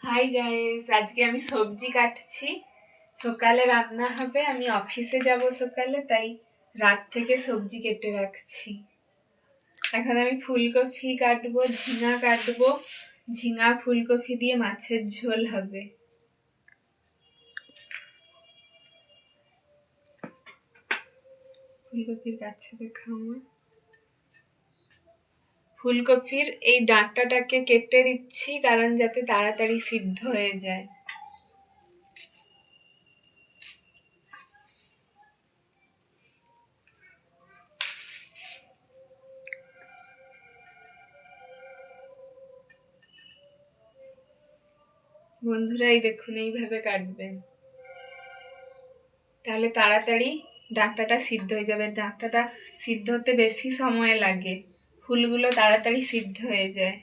Hi guys, আজকে আমি সবজি কাটছি। সকালে রান্না হবে, আমি অফিসে যাব সকালে, তাই রাত থেকে সবজি কেটে রাখছি। এখন আমি ফুলকপি কাটবো, ঝিঙা কাটবো। ঝিঙা ফুলকপি দিয়ে মাছের ঝোল হবে। ফুলকপির কাছে দেখাবো। ফুলকপির এই ডাঁটাটাকে কেটে দিচ্ছি, কারণ যাতে তাড়াতাড়ি সিদ্ধ হয়ে যায়। বন্ধুরা, এই দেখুন, এইভাবে কাটবেন, তাহলে তাড়াতাড়ি ডাঁটাটা সিদ্ধ হয়ে যাবে। ডাঁটাটা সিদ্ধ হতে বেশি সময় লাগে, ফুলগুলো তাড়াতাড়ি সিদ্ধ হয়ে যায়।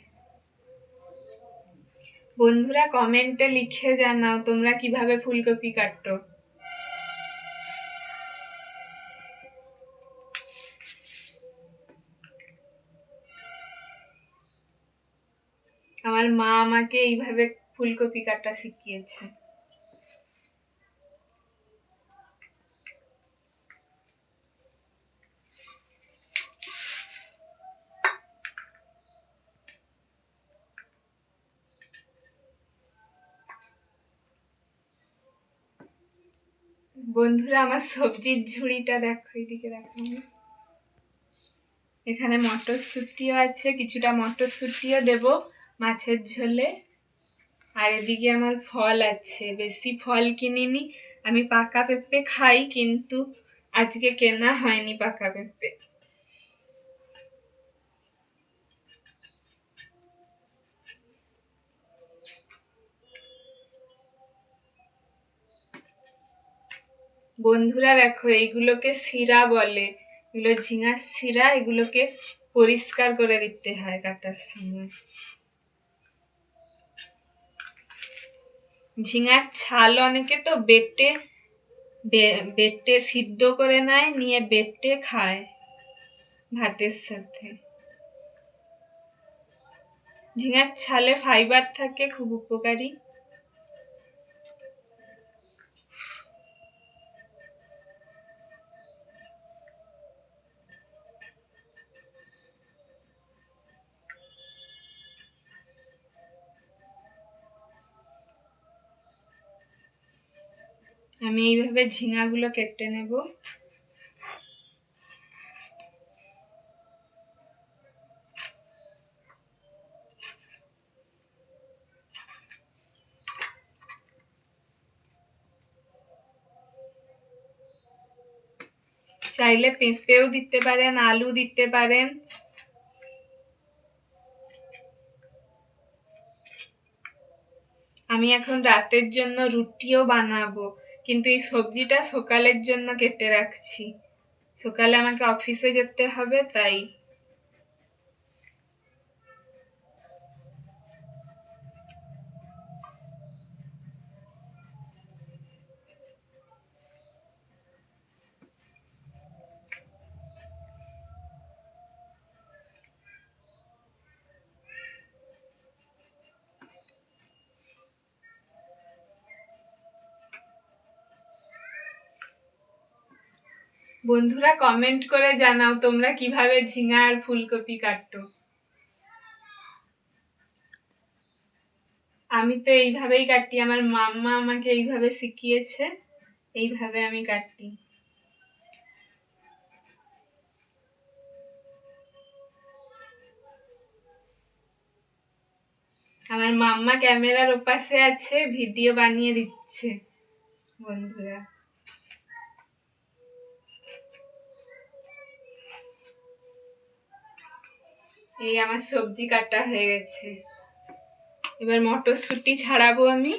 বন্ধুরা, কমেন্টে লিখে জানাও তোমরা কিভাবে ফুলকপি কাটো। আমার মা আমাকে এইভাবে ফুলকপি কাটা শিখিয়েছে। বন্ধুরা, আমার সবজির ঝুড়িটা দেখো, এদিকে দেখো। এখানে মটরশুঁটিও আছে, কিছুটা মটরশুঁটিও দেব মাছের ঝোলে। আর এদিকে আমার ফল আছে, বেশি ফল কিনিনি। আমি পাকা পেঁপে খাই, কিন্তু আজকে কেনা হয়নি পাকা পেঁপে। বন্ধুরা দেখো, এইগুলোকে শিরা বলে, এগুলো ঝিঙার শিরা। এগুলোকে পরিষ্কার করে দিতে হয় কাটার সময়। ঝিঙার ছাল অনেকে তো বেটে বেটে সিদ্ধ করে নেয়, নিয়ে বেটে খায় ভাতের সাথে। ঝিঙার ছালে ফাইবার থাকে, খুব উপকারী। আমি এইভাবে ঝিঙাগুলো কেটে নেব। চাইলে পেঁপেও দিতে পারেন, আলু দিতে পারেন। আমি এখন রাতের জন্য রুটিও বানাবো, কিন্তু এই সবজিটা সকালের জন্য কেটে রাখছি। সকালে আমাকে অফিসে যেতে হবে, তাই। বন্ধুরা, কমেন্ট করে জানাও তোমরা কিভাবে ঝিঙা আর ফুলকপি কাটো। আমি তো এইভাবেই কাটি, আমার মাম্মা আমাকে এইভাবে শিখিয়েছে, এইভাবে আমি কাটি। আমার মাম্মা ক্যামেরার ওপাশে আছে, ভিডিও বানিয়ে দিচ্ছে। বন্ধুরা, এই আমার সবজি কাটা হয়ে গেছে। এবার মটরশুঁটি ছাড়াবো আমি।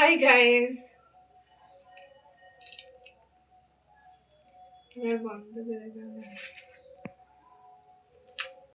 হাই গাইস, এবার বন্ধ করে দাও।